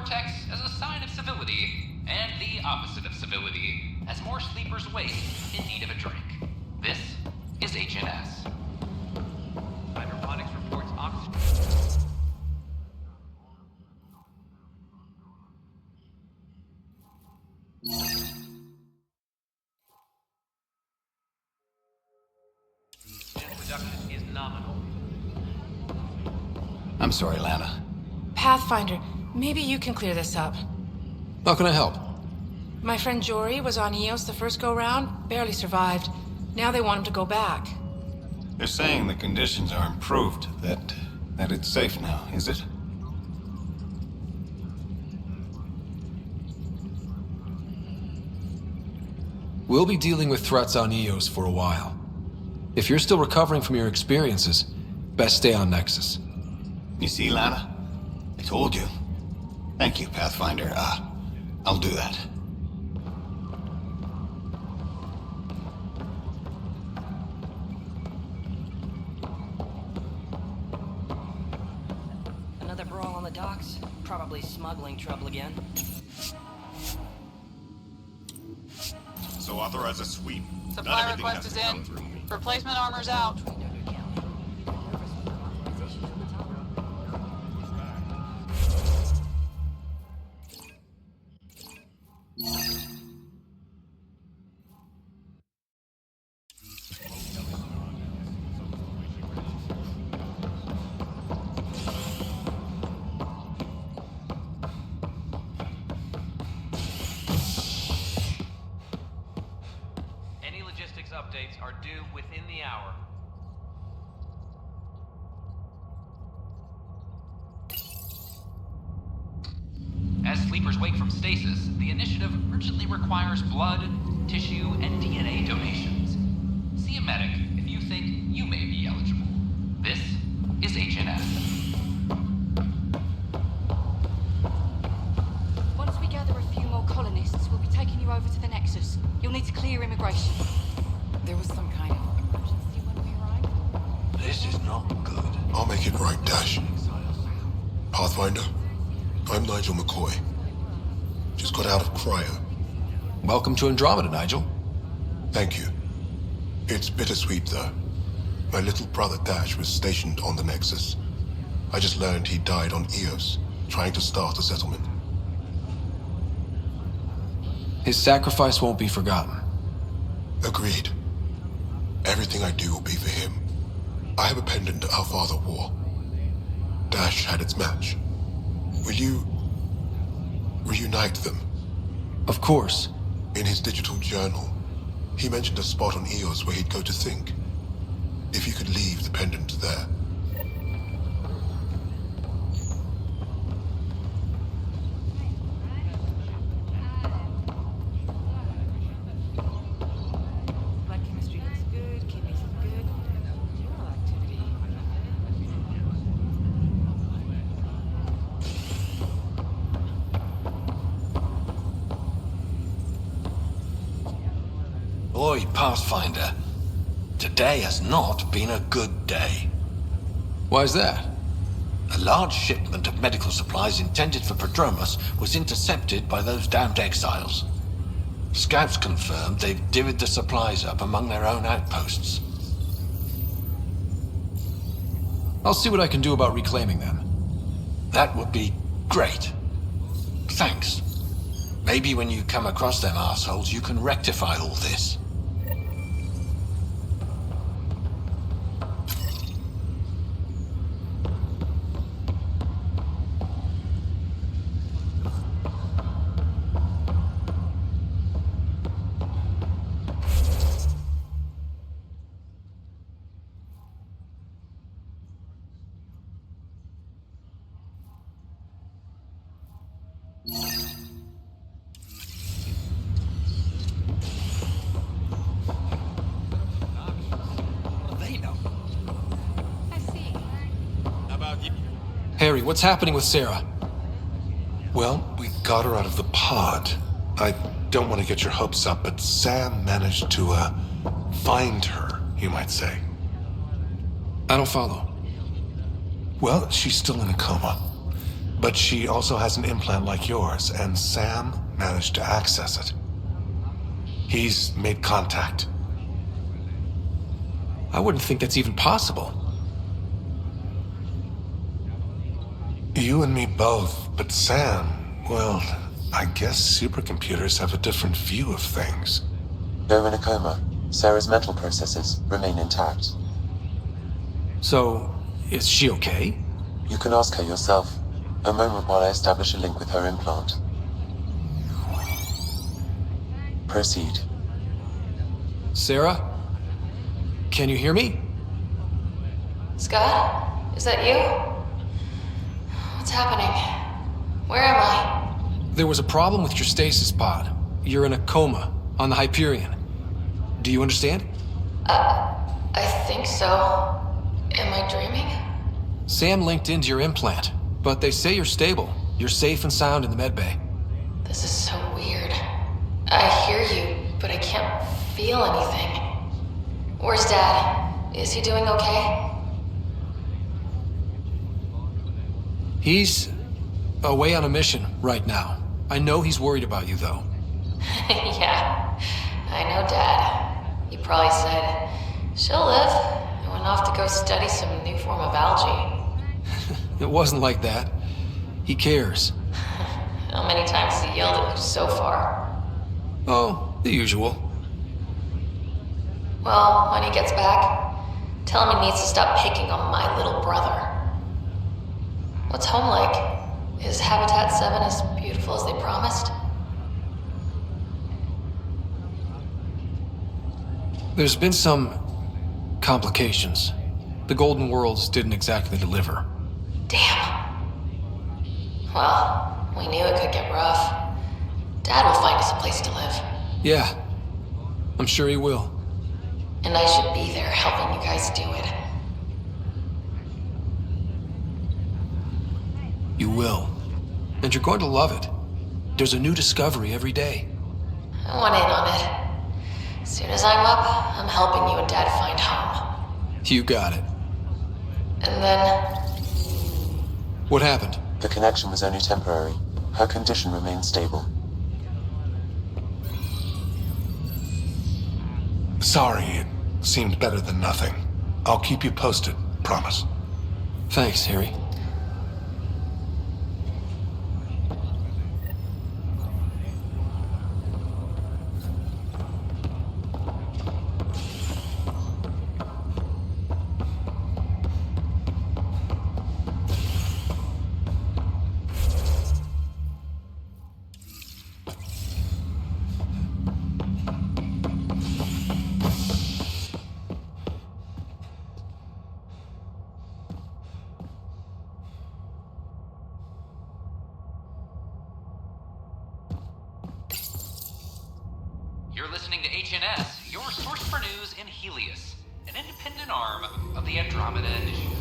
vortex as a sign of civility, and the opposite of civility, as more sleepers wake in need of a drink. This is HNS. Hydroponics reports oxygen. Production is nominal. I'm sorry, Lana. Pathfinder, maybe you can clear this up. How can I help? My friend Jory was on Eos the first go-round, barely survived. Now they want him to go back. They're saying the conditions are improved, that it's safe now, is it? We'll be dealing with threats on Eos for a while. If you're still recovering from your experiences, best stay on Nexus. You see, Lana? I told you. Thank you, Pathfinder. I'll do that. Another brawl on the docks? Probably smuggling trouble again. So authorize a sweep. Supply request is in. Replacement armor's out. Any logistics updates are due within the hour. As sleepers wake from stasis, the initiative urgently requires blood, tissue, and DNA donations. See a medic if you think you may be eligible. This is HNS. Once we gather a few more colonists, we'll be taking you over to the Nexus. You'll need to clear immigration. There was some kind of emergency when we arrived. This is not good. I'll make it right, Dash. Pathfinder, I'm Nigel McCoy. Just got out of cryo. Welcome to Andromeda, Nigel. Thank you. It's bittersweet, though. My little brother Dash was stationed on the Nexus. I just learned he died on Eos, trying to start a settlement. His sacrifice won't be forgotten. Agreed. Everything I do will be for him. I have a pendant our father wore. Dash had its match. Will you reunite them? Of course. In his digital journal, he mentioned a spot on Eos where he'd go to think. If you could leave the pendant there. Blood chemistry looks good, kidneys look good. Neural activity. Oi, Pathfinder. Today has not been a good day. Why's that? A large shipment of medical supplies intended for Prodromus was intercepted by those damned exiles. Scouts confirmed they've divvied the supplies up among their own outposts. I'll see what I can do about reclaiming them. That would be great. Thanks. Maybe when you come across them assholes, you can rectify all this. Harry, what's happening with Sarah? Well, we got her out of the pod. I don't want to get your hopes up, but Sam managed to, find her, you might say. I don't follow. Well, she's still in a coma. But she also has an implant like yours, and Sam managed to access it. He's made contact. I wouldn't think that's even possible. You and me both, but Sam, well, I guess supercomputers have a different view of things. You're in a coma. Sarah's mental processes remain intact. So, is she okay? You can ask her yourself. A moment while I establish a link with her implant. Proceed. Sarah? Can you hear me? Scott? Is that you? What's happening? Where am I? There was a problem with your stasis pod. You're in a coma on the Hyperion. Do you understand? I think so. Am I dreaming? Sam linked into your implant, but they say you're stable. You're safe and sound in the medbay. This is so weird. I hear you, but I can't feel anything. Where's Dad? Is he doing okay? He's away on a mission right now. I know he's worried about you, though. Yeah, I know Dad. He probably said, she'll live, and went off to go study some new form of algae. It wasn't like that. He cares. How many times has he yelled at you so far? Oh, the usual. Well, when he gets back, tell him he needs to stop picking on my little brother. What's home like? Is Habitat 7 as beautiful as they promised? There's been some complications. The Golden Worlds didn't exactly deliver. Damn. Well, we knew it could get rough. Dad will find us a place to live. Yeah, I'm sure he will. And I should be there helping you guys do it. You will. And you're going to love it. There's a new discovery every day. I want in on it. As soon as I'm up, I'm helping you and Dad find home. You got it. And then... What happened? The connection was only temporary. Her condition remains stable. Sorry, it seemed better than nothing. I'll keep you posted, promise. Thanks, Harry. You're listening to HNS, your source for news in Helios, an independent arm of the Andromeda Initiative.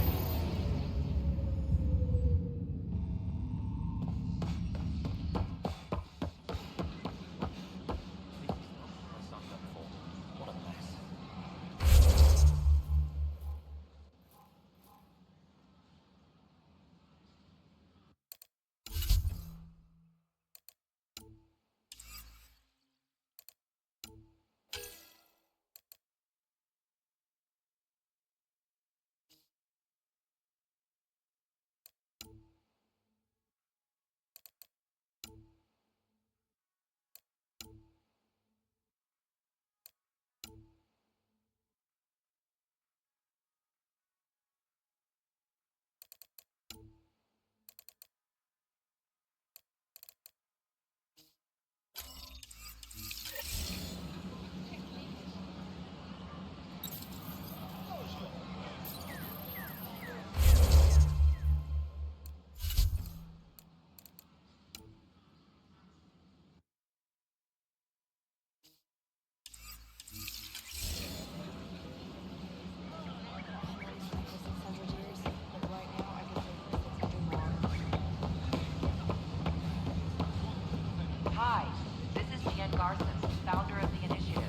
Hi, this is Gamerz, founder of the initiative.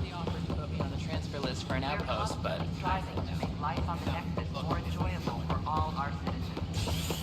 The offer to put me on the transfer list for an outpost, but striving to make life on the Nexus more enjoyable for all our citizens.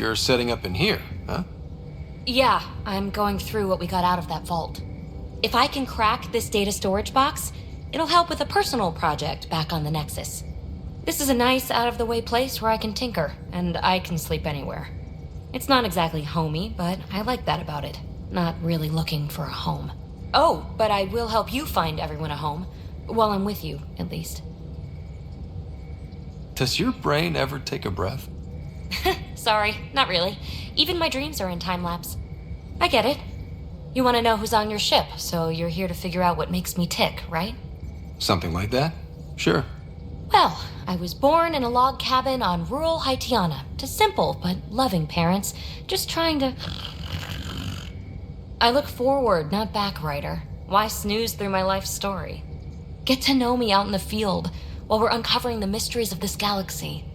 you're setting up in here, huh? Yeah, I'm going through what we got out of that vault. If I can crack this data storage box, it'll help with a personal project back on the Nexus. This is a nice, out-of-the-way place where I can tinker, and I can sleep anywhere. It's not exactly homey, but I like that about it. Not really looking for a home. Oh, but I will help you find everyone a home. While I'm with you, at least. Does your brain ever take a breath? Sorry, not really. Even my dreams are in time-lapse. I get it. You want to know who's on your ship, so you're here to figure out what makes me tick, right? Something like that? Sure. Well, I was born in a log cabin on rural Haitiana to simple but loving parents, just trying to... I look forward, not back, Ryder. Why snooze through my life story? Get to know me out in the field while we're uncovering the mysteries of this galaxy.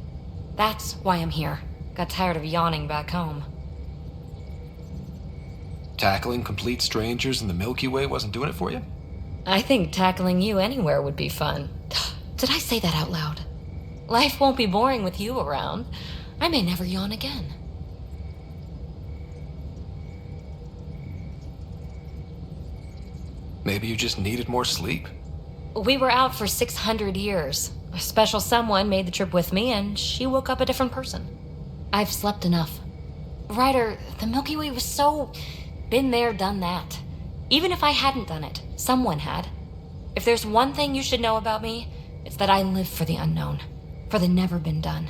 That's why I'm here. Got tired of yawning back home. Tackling complete strangers in the Milky Way wasn't doing it for you? I think tackling you anywhere would be fun. Did I say that out loud? Life won't be boring with you around. I may never yawn again. Maybe you just needed more sleep. We were out for 600 years. A special someone made the trip with me, and she woke up a different person. I've slept enough. Ryder, the Milky Way was so... been there, done that. Even if I hadn't done it, someone had. If there's one thing you should know about me, it's that I live for the unknown. For the never been done.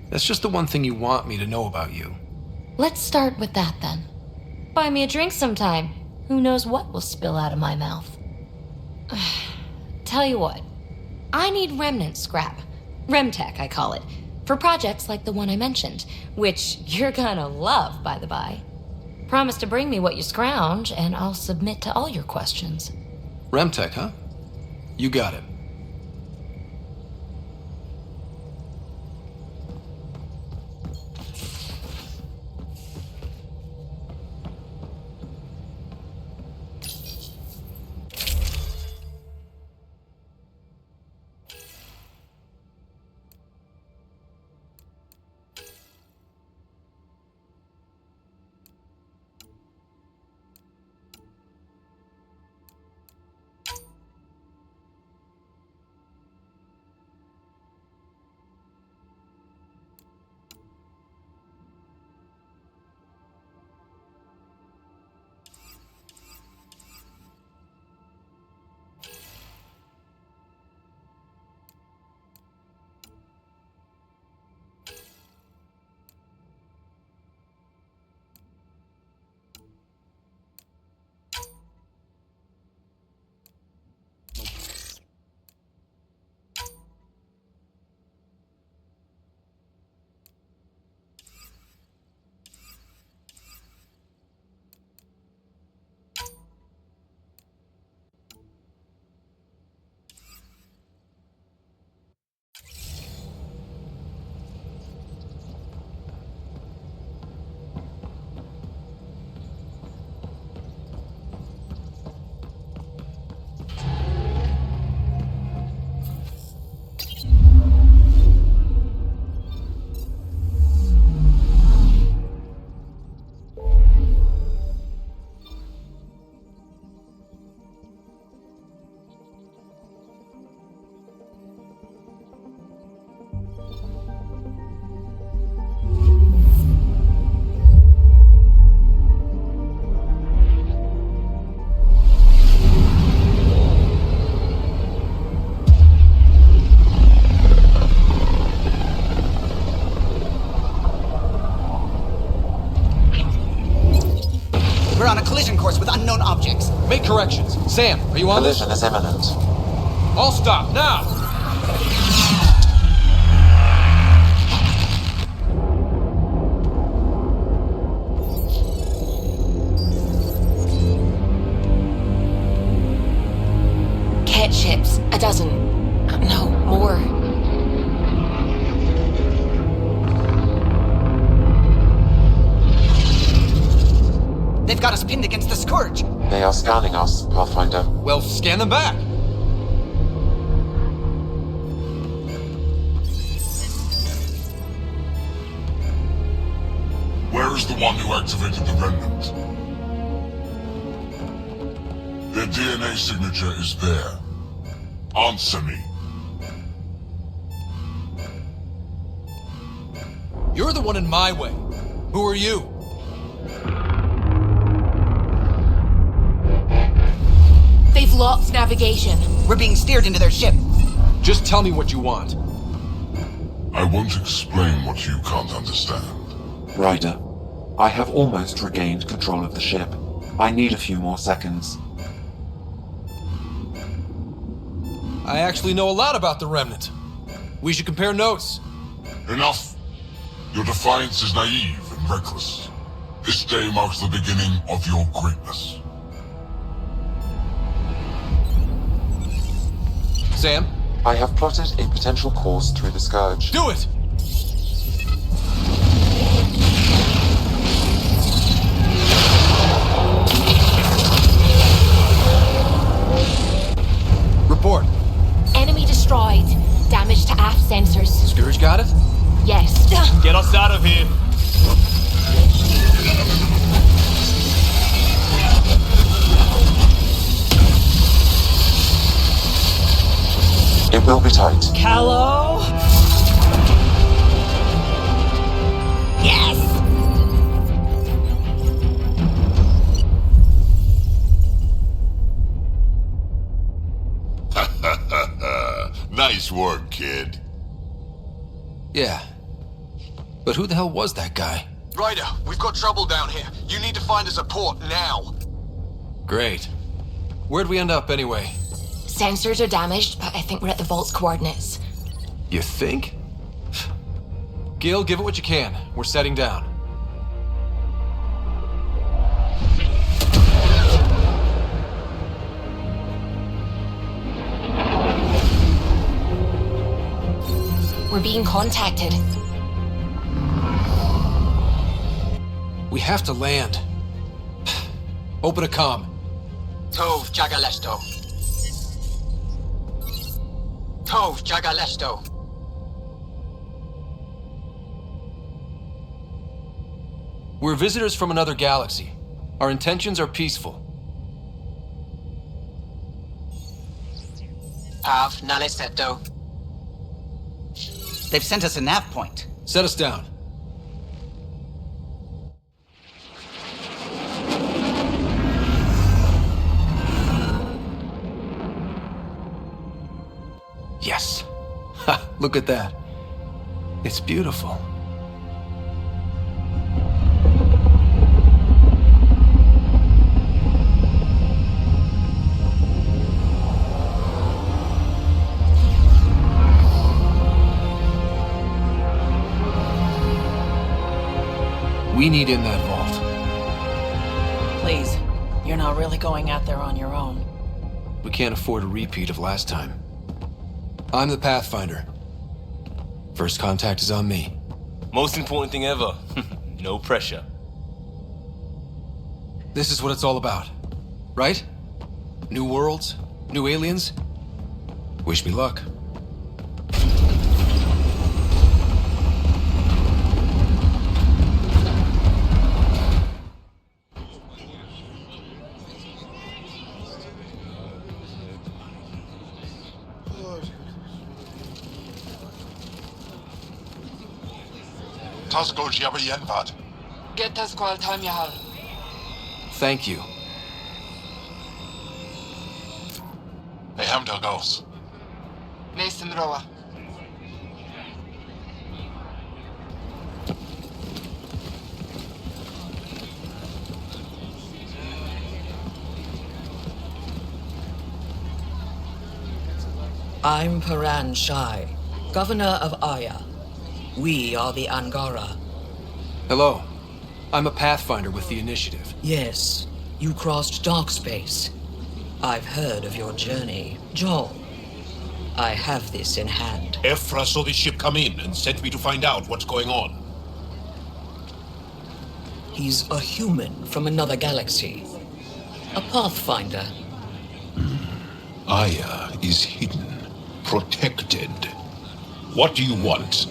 That's just the one thing you want me to know about you. Let's start with that, then. Buy me a drink sometime. Who knows what will spill out of my mouth. Tell you what. I need remnant scrap. Remtech, I call it. For projects like the one I mentioned. Which you're gonna love, by the by. Promise to bring me what you scrounge, and I'll submit to all your questions. Remtech, huh? You got it. Course with unknown objects. Make corrections. Sam, are you on this? Collision is imminent. All stop, now! Cat ships. A dozen. No, more. They've got us pinned against the Scourge. They are scanning us, Pathfinder. Well, scan them back. Where is the one who activated the remnant? Their DNA signature is there. Answer me. You're the one in my way. Who are you? They've lost navigation. We're being steered into their ship. Just tell me what you want. I won't explain what you can't understand. Ryder, I have almost regained control of the ship. I need a few more seconds. I actually know a lot about the Remnant. We should compare notes. Enough. Your defiance is naive and reckless. This day marks the beginning of your greatness. Sam? I have plotted a potential course through the Scourge. Do it! Report. Enemy destroyed. Damage to aft sensors. Scourge got it? Yes. Get us out of here. It will be tight. Callow? Yes! Nice work, kid. Yeah. But who the hell was that guy? Ryder, we've got trouble down here. You need to find us a port now. Great. Where'd we end up anyway? Sensors are damaged, but I think we're at the vault's coordinates. You think? Gil, give it what you can. We're setting down. We're being contacted. We have to land. Open a comm. Tov Jagalesto. Tov Jagalesto. We're visitors from another galaxy. Our intentions are peaceful. Av Naleseto. They've sent us a nav point. Set us down. Yes. Ha! Look at that. It's beautiful. We need in that vault. Please, you're not really going out there on your own. We can't afford a repeat of last time. I'm the Pathfinder. First contact is on me. Most important thing ever. No pressure. This is what it's all about, right? New worlds, new aliens. Wish me luck. Get us squal time yahal. Thank you. Hey, Hamdel goes. Mason Roa. I'm Paran Shai, Governor of Aya. We are the Angara. Hello. I'm a Pathfinder with the Initiative. Yes, you crossed dark space. I've heard of your journey. Joel, I have this in hand. Ephra saw the ship come in and sent me to find out what's going on. He's a human from another galaxy. A Pathfinder. Aya is hidden, protected. What do you want?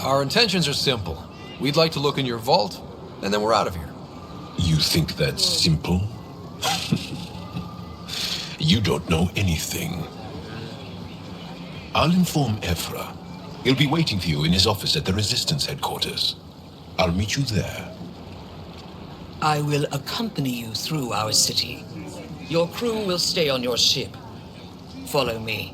Our intentions are simple. We'd like to look in your vault, and then we're out of here. You think that's simple? You don't know anything. I'll inform Ephra. He'll be waiting for you in his office at the Resistance headquarters. I'll meet you there. I will accompany you through our city. Your crew will stay on your ship. Follow me.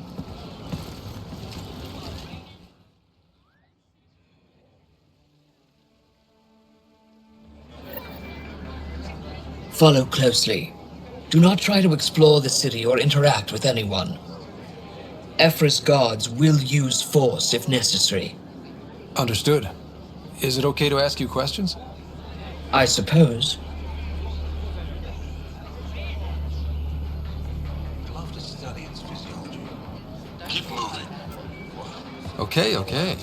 Follow closely. Do not try to explore the city or interact with anyone. Ephra's guards will use force if necessary. Understood. Is it okay to ask you questions? I suppose. Keep moving. Okay.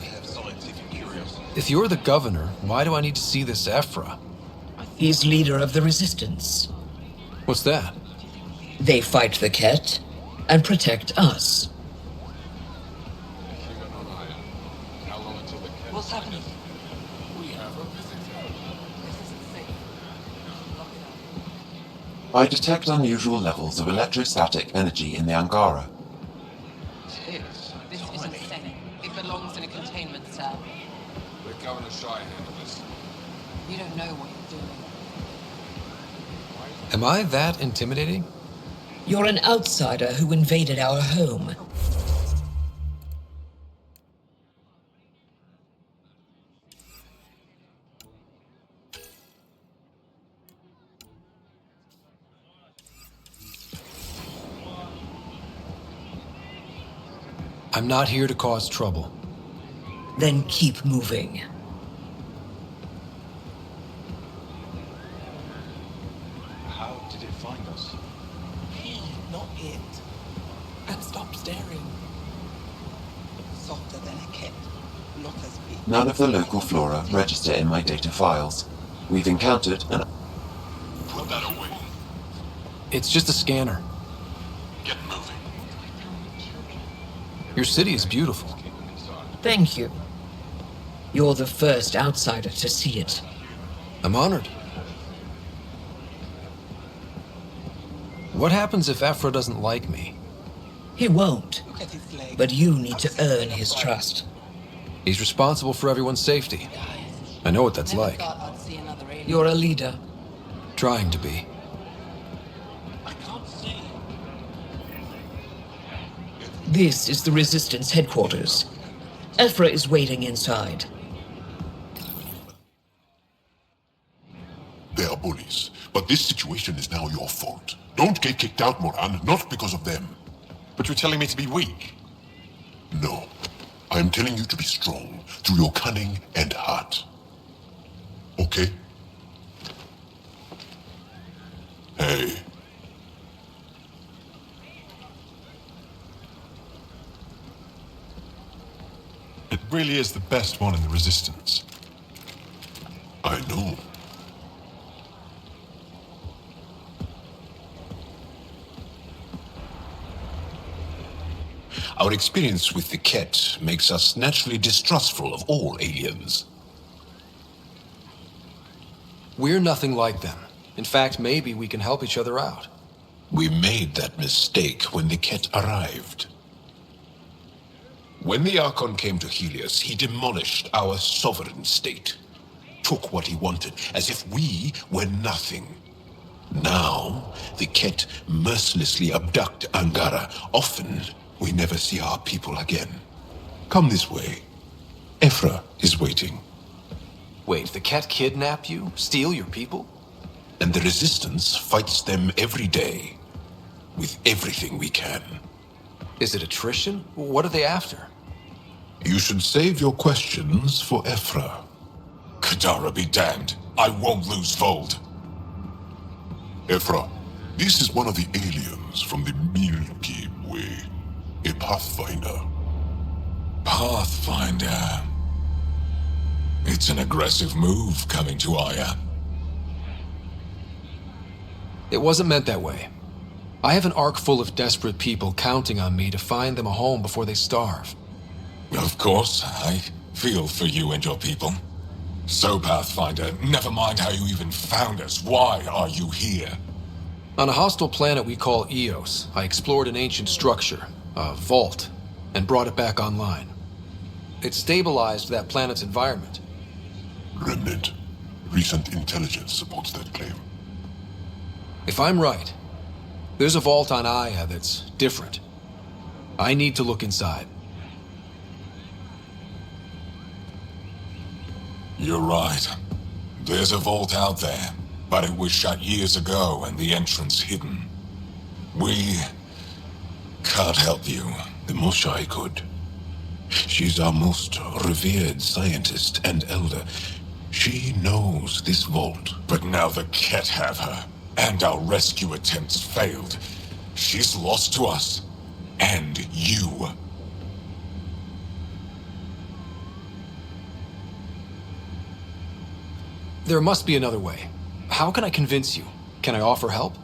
If you're the governor, why do I need to see this Ephra? He's leader of the Resistance. What's that? They fight the Ket and protect us. What's happening? I detect unusual levels of electrostatic energy in the Angara. This is insane. It belongs in a containment cell. The Governor Shy handled this. You don't know what you're doing. Am I that intimidating? You're an outsider who invaded our home. I'm not here to cause trouble. Then keep moving. How did it find us? He, not it. And stop staring. Softer than a cat, not as big. None of the local flora register in my data files. We've encountered an... Put that away. It's just a scanner. Get moving. Your city is beautiful. Thank you. You're the first outsider to see it. I'm honored. What happens if Ephra doesn't like me? He won't. But you need to earn his trust. He's responsible for everyone's safety. I know what that's like. You're a leader. Trying to be. This is the Resistance headquarters. Ephra is waiting inside. They are bullies, but this situation is now your fault. Don't get kicked out, Moran, not because of them. But you're telling me to be weak. No. I am telling you to be strong through your cunning and heart. Okay? Hey. It really is the best one in the Resistance. I know. Our experience with the Ket makes us naturally distrustful of all aliens. We're nothing like them. In fact, maybe we can help each other out. We made that mistake when the Ket arrived. When the Archon came to Helios, he demolished our sovereign state. Took what he wanted, as if we were nothing. Now, the Ket mercilessly abduct Angara. Often, we never see our people again. Come this way. Ephra is waiting. Wait, the Ket kidnap you? Steal your people? And the Resistance fights them every day. With everything we can. Is it attrition? What are they after? You should save your questions for Ephra. Kadara be damned. I won't lose Vold. Ephra, this is one of the aliens from the Milky Way. A Pathfinder. Pathfinder. It's an aggressive move coming to Aya. It wasn't meant that way. I have an ark full of desperate people counting on me to find them a home before they starve. Of course, I feel for you and your people. So, Pathfinder, never mind how you even found us. Why are you here? On a hostile planet we call Eos, I explored an ancient structure, a vault, and brought it back online. It stabilized that planet's environment. Remnant. Recent intelligence supports that claim. If I'm right, there's a vault on Aya that's different. I need to look inside. You're right. There's a vault out there, but it was shut years ago and the entrance hidden. We can't help you. The Moshai could. She's our most revered scientist and elder. She knows this vault. But now the Ket have her, and our rescue attempts failed. She's lost to us. And you. There must be another way. How can I convince you? Can I offer help?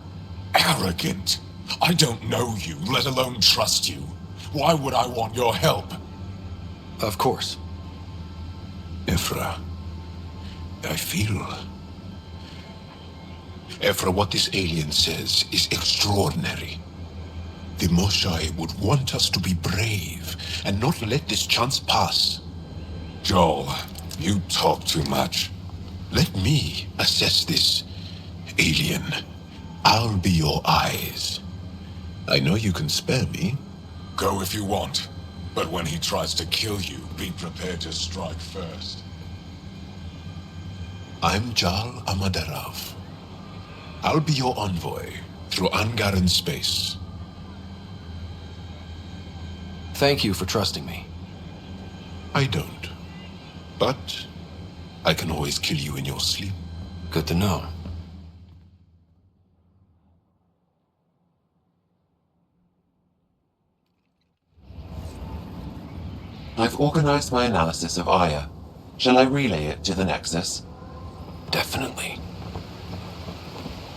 Arrogant. I don't know you, let alone trust you. Why would I want your help? Of course. Ephra, Ephra, what this alien says is extraordinary. The Moshai would want us to be brave and not let this chance pass. Joel, you talk too much. Let me assess this, alien. I'll be your eyes. I know you can spare me. Go if you want, but when he tries to kill you, be prepared to strike first. I'm Jal Amaderav. I'll be your envoy through Angaran space. Thank you for trusting me. I don't. But I can always kill you in your sleep. Good to know. I've organized my analysis of Aya. Shall I relay it to the Nexus? Definitely.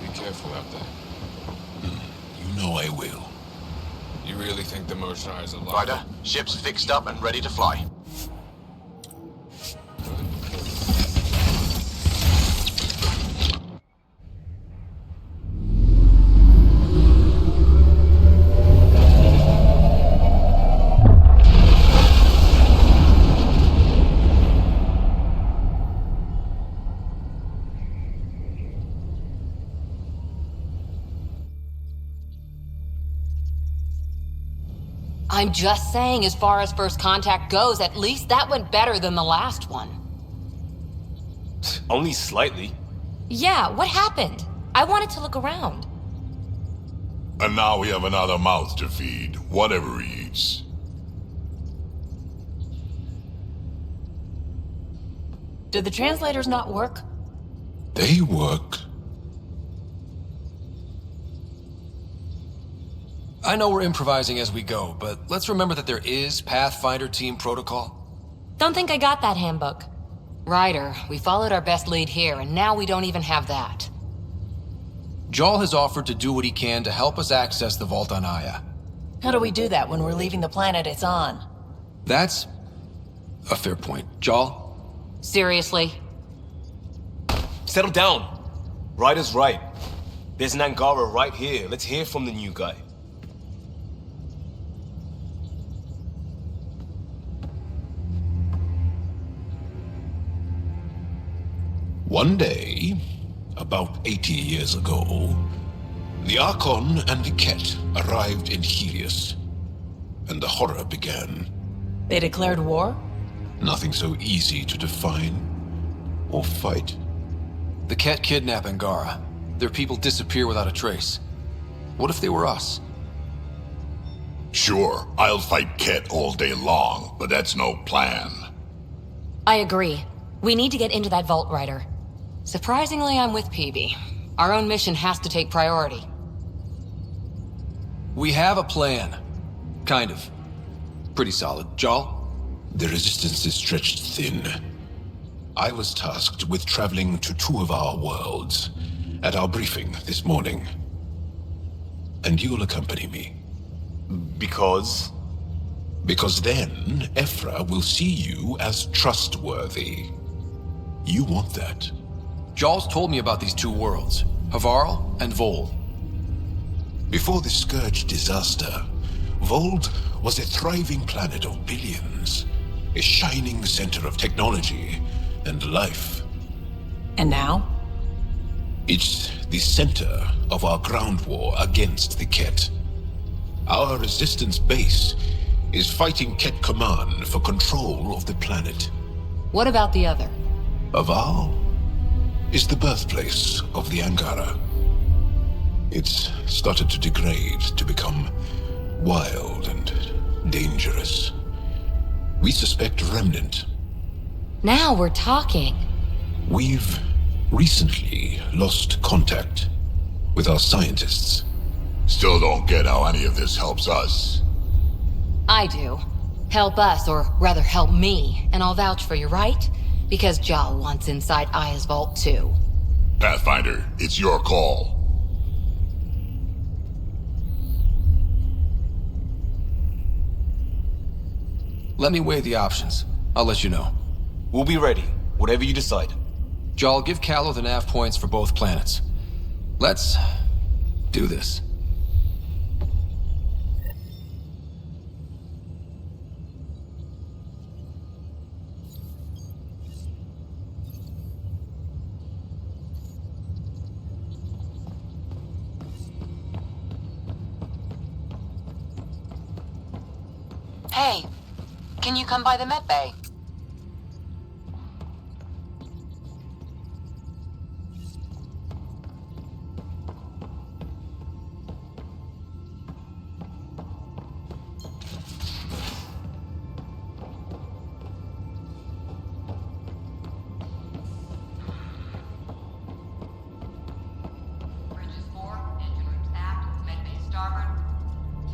Be careful out there. You know I will. You really think the Moshai is alive? Ryder, ship's fixed up and ready to fly. I'm just saying, as far as first contact goes, at least that went better than the last one. Only slightly. Yeah, what happened? I wanted to look around. And now we have another mouth to feed, whatever he eats. Did the translators not work? They work. I know we're improvising as we go, but let's remember that there is Pathfinder team protocol. Don't think I got that handbook. Ryder, we followed our best lead here, and now we don't even have that. Jal has offered to do what he can to help us access the vault on Aya. How do we do that when we're leaving the planet it's on? That's a fair point. Jal? Seriously? Settle down. Ryder's right. There's an Angara right here. Let's hear from the new guy. One day, about 80 years ago, the Archon and the Ket arrived in Helios, and the horror began. They declared war? Nothing so easy to define or fight. The Ket kidnap Angara. Their people disappear without a trace. What if they were us? Sure, I'll fight Ket all day long, but that's no plan. I agree. We need to get into that vault, Ryder. Surprisingly, I'm with PB. Our own mission has to take priority. We have a plan. Kind of. Pretty solid. Jal? The resistance is stretched thin. I was tasked with traveling to two of our worlds at our briefing this morning. And you'll accompany me. Because? Because then Ephra will see you as trustworthy. You want that. Jarl's told me about these two worlds, Havarl and Vol. Before the Scourge disaster, Vold was a thriving planet of billions, a shining center of technology and life. And now? It's the center of our ground war against the Ket. Our resistance base is fighting Ket Command for control of the planet. What about the other? Havarl is the birthplace of the Angara. It's started to degrade, to become wild and dangerous. We suspect Remnant. Now we're talking. We've recently lost contact with our scientists. Still don't get how any of this helps us. I do. Help us, or rather help me, and I'll vouch for you, right? Because Jal wants inside Aya's vault too. Pathfinder, it's your call. Let me weigh the options. I'll let you know. We'll be ready, whatever you decide. Jal, give Callow the nav points for both planets. Let's do this. Hey, can you come by the med bay?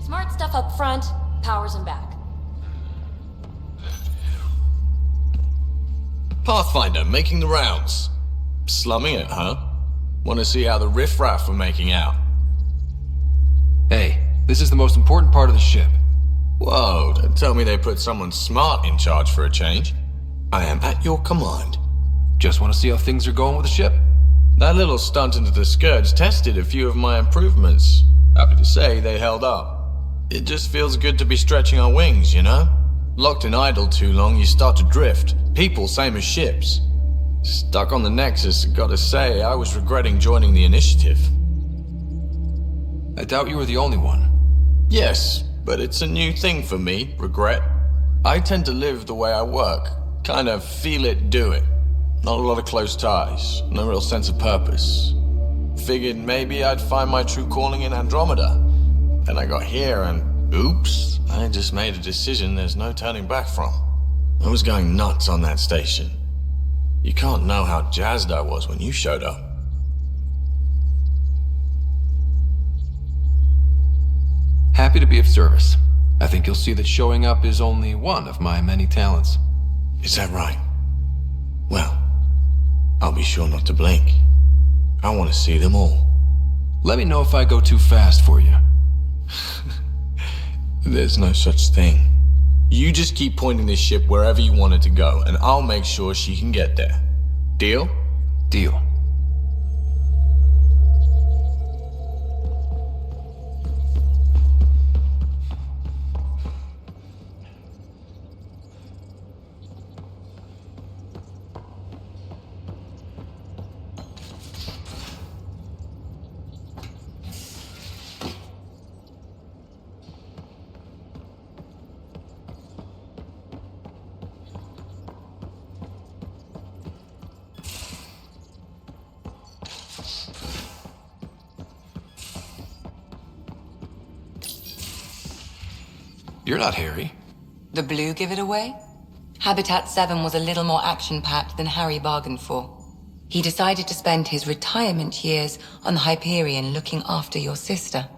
Smart stuff up front, powers in back. Pathfinder, making the rounds. Slumming it, huh? Want to see how the riffraff are making out? Hey, this is the most important part of the ship. Whoa, don't tell me they put someone smart in charge for a change. I am at your command. Just want to see how things are going with the ship. That little stunt into the Scourge tested a few of my improvements. Happy to say they held up. It just feels good to be stretching our wings, you know? Locked in idle too long, you start to drift. People, same as ships. Stuck on the Nexus, gotta say, I was regretting joining the Initiative. I doubt you were the only one. Yes, but it's a new thing for me, regret. I tend to live the way I work. Kind of feel it, do it. Not a lot of close ties, no real sense of purpose. Figured maybe I'd find my true calling in Andromeda. Then I got here and, oops, I just made a decision there's no turning back from. I was going nuts on that station. You can't know how jazzed I was when you showed up. Happy to be of service. I think you'll see that showing up is only one of my many talents. Is that right? Well, I'll be sure not to blink. I want to see them all. Let me know if I go too fast for you. There's no such thing. You just keep pointing this ship wherever you want it to go, and I'll make sure she can get there. Deal? Deal. You're not Harry. The blue give it away? Habitat 7 was a little more action-packed than Harry bargained for. He decided to spend his retirement years on the Hyperion looking after your sister.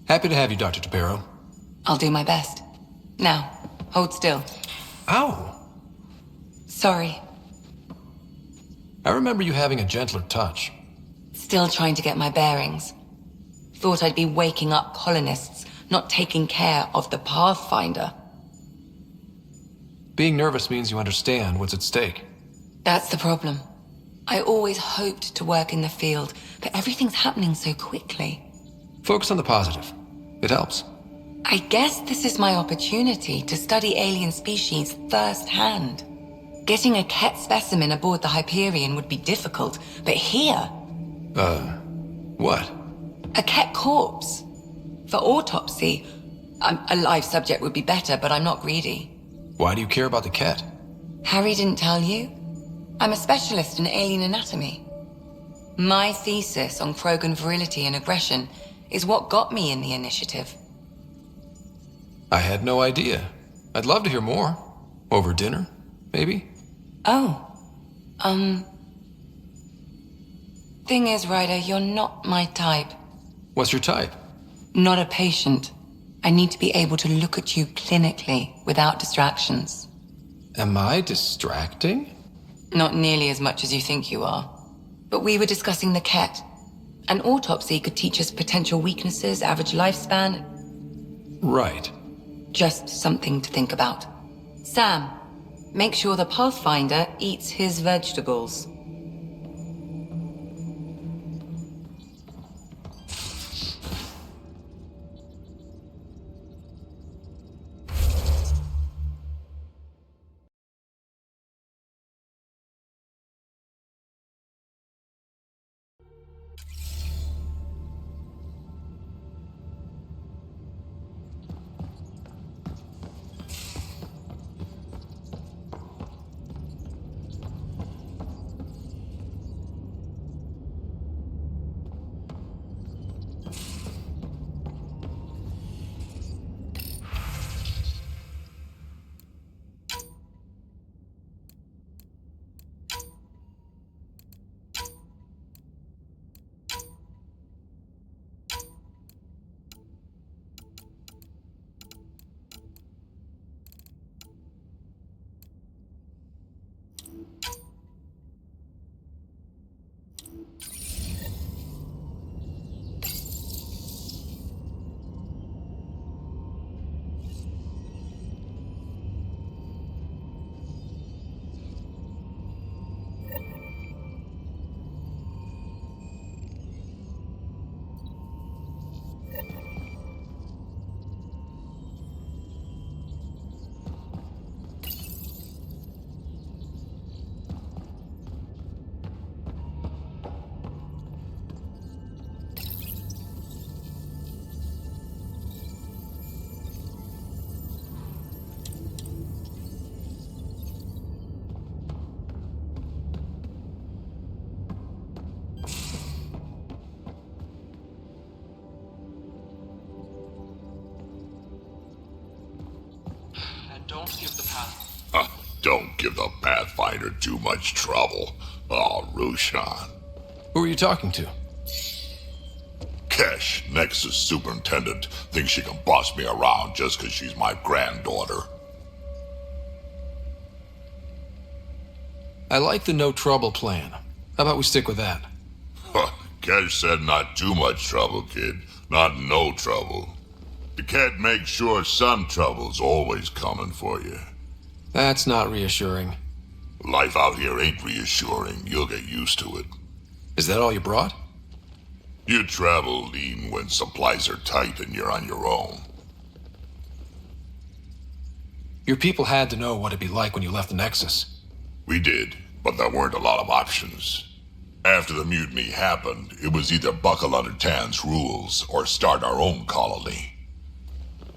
Happy to have you, Dr. Tapero. I'll do my best. Now, hold still. Ow! Sorry. I remember you having a gentler touch. Still trying to get my bearings. Thought I'd be waking up colonists not taking care of the Pathfinder. Being nervous means you understand what's at stake. That's the problem. I always hoped to work in the field, but everything's happening so quickly. Focus on the positive. It helps. I guess this is my opportunity to study alien species firsthand. Getting a Ket specimen aboard the Hyperion would be difficult, but here... What? A Ket corpse. For autopsy, a live subject would be better, but I'm not greedy. Why do you care about the Ket? Harry didn't tell you? I'm a specialist in alien anatomy. My thesis on Krogan virility and aggression is what got me in the initiative. I had no idea. I'd love to hear more. Over dinner, maybe? Oh. Thing is, Ryder, you're not my type. What's your type? Not a patient. I need to be able to look at you clinically without distractions. Am I distracting? Not nearly as much as you think you are. But we were discussing the Ket. An autopsy could teach us potential weaknesses, average lifespan. Right. Just something to think about. Sam, make sure the Pathfinder eats his vegetables. Don't give the Pathfinder too much trouble. Oh, Rushan. Who are you talking to? Kesh, Nexus Superintendent, thinks she can boss me around just because she's my granddaughter. I like the no trouble plan. How about we stick with that? Kesh said not too much trouble, kid. Not no trouble. The cat makes sure some trouble's always coming for you. That's not reassuring. Life out here ain't reassuring. You'll get used to it. Is that all you brought? You travel lean when supplies are tight and you're on your own. Your people had to know what it'd be like when you left the Nexus. We did, but there weren't a lot of options. After the mutiny happened, it was either buckle under Tan's rules or start our own colony.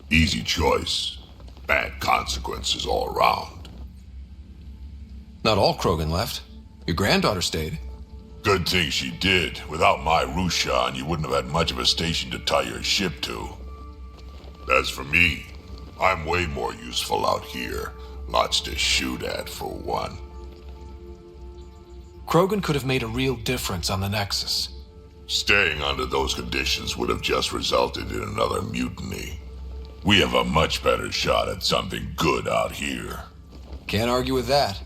Easy choice. Bad consequences all around. Not all Krogan left. Your granddaughter stayed. Good thing she did. Without my Rushan, you wouldn't have had much of a station to tie your ship to. As for me, I'm way more useful out here. Lots to shoot at, for one. Krogan could have made a real difference on the Nexus. Staying under those conditions would have just resulted in another mutiny. We have a much better shot at something good out here. Can't argue with that.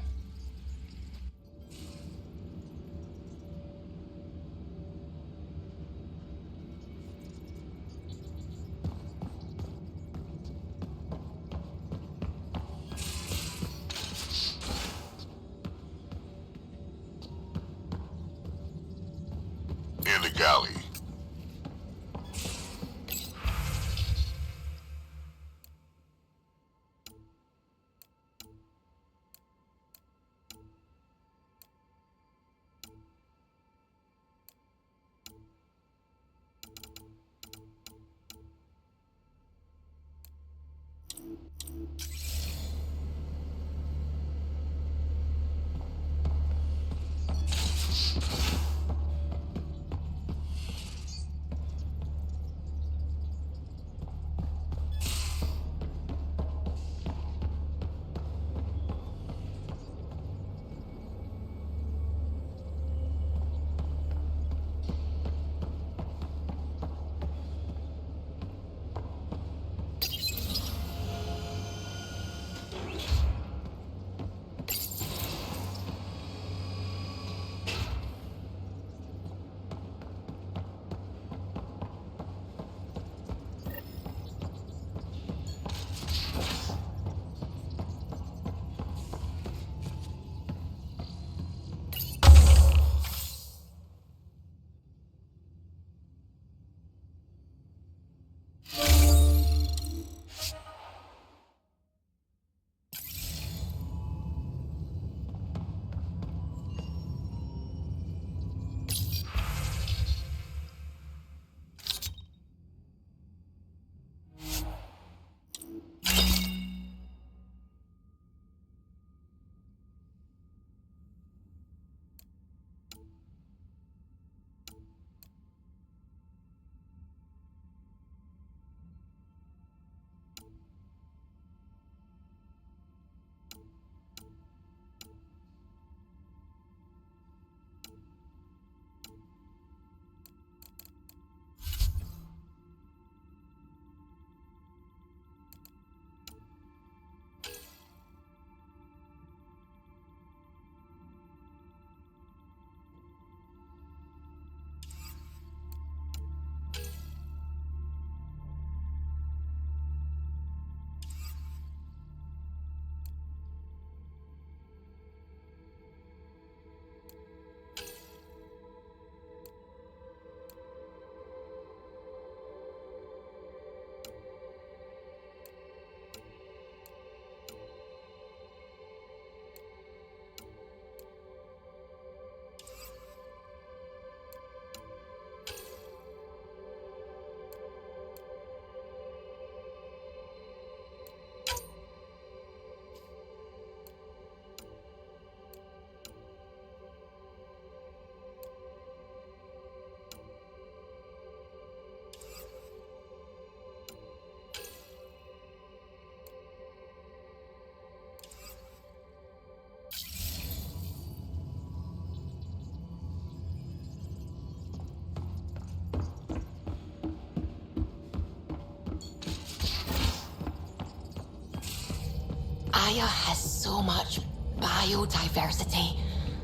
Gaia has so much biodiversity,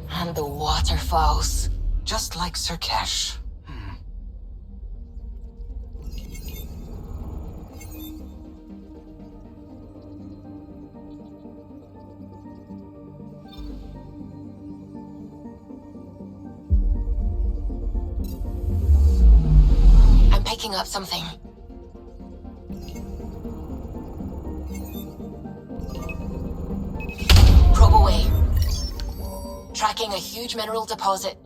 and the waterfalls. Just like Sirkesh. I'm picking up something. Probe away. Tracking a huge mineral deposit.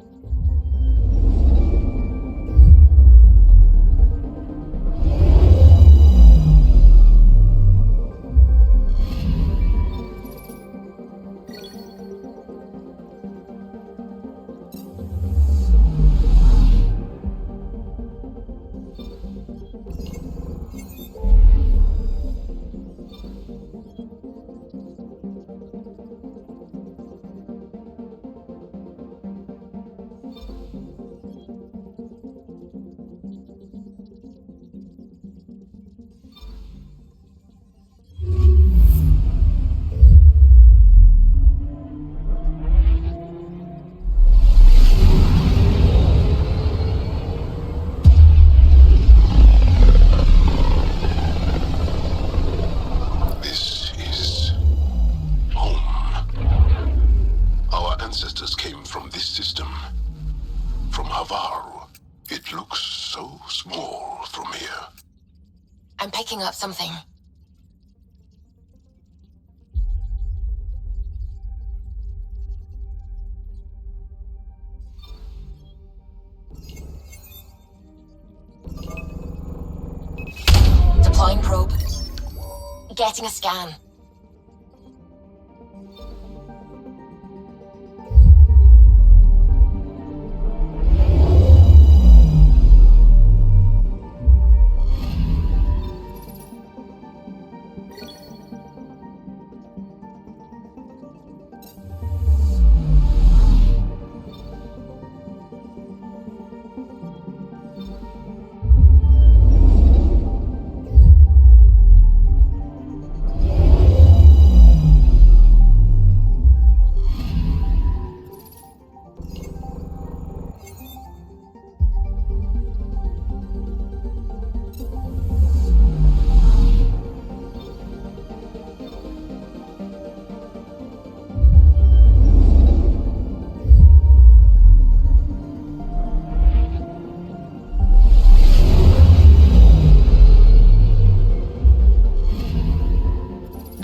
I'm picking up something. Deploying probe. Getting a scan.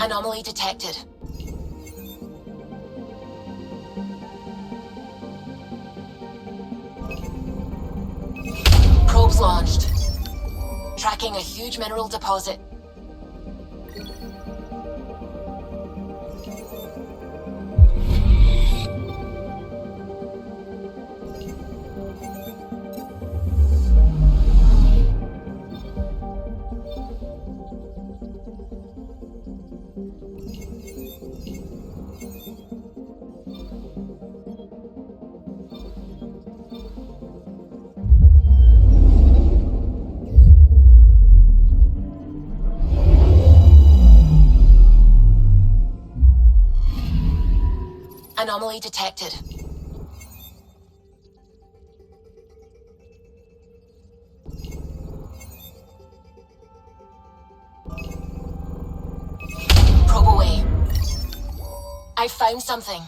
Anomaly detected. Probes launched. Tracking a huge mineral deposit. Anomaly detected. Probe away. I found something.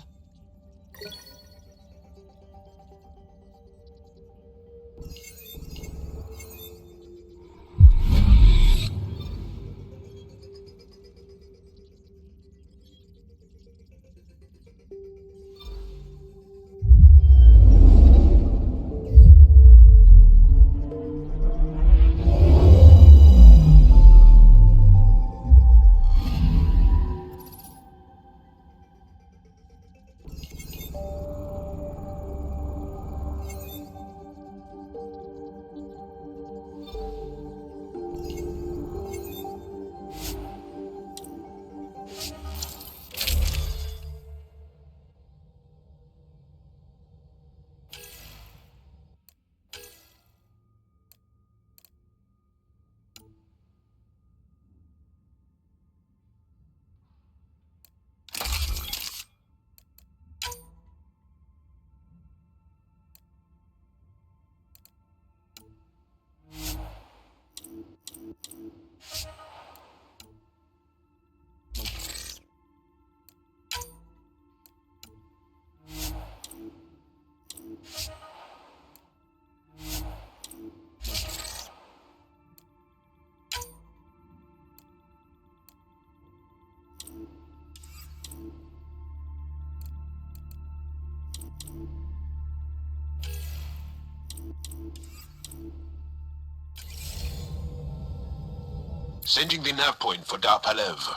Sending the nav point for Dar Palev.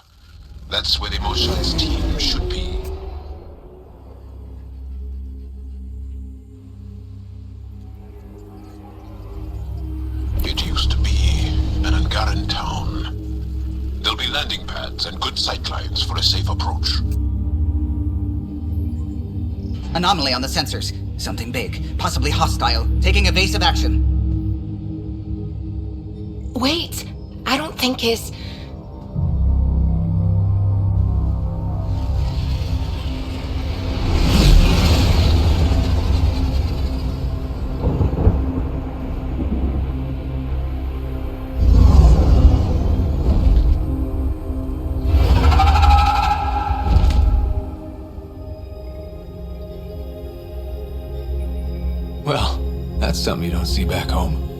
That's where the motionless team should be. It used to be an Angaran town. There'll be landing pads and good sightlines for a safe approach. Anomaly on the sensors. Something big, possibly hostile, taking evasive action. Wait, I don't think his... Well, that's something you don't see back home.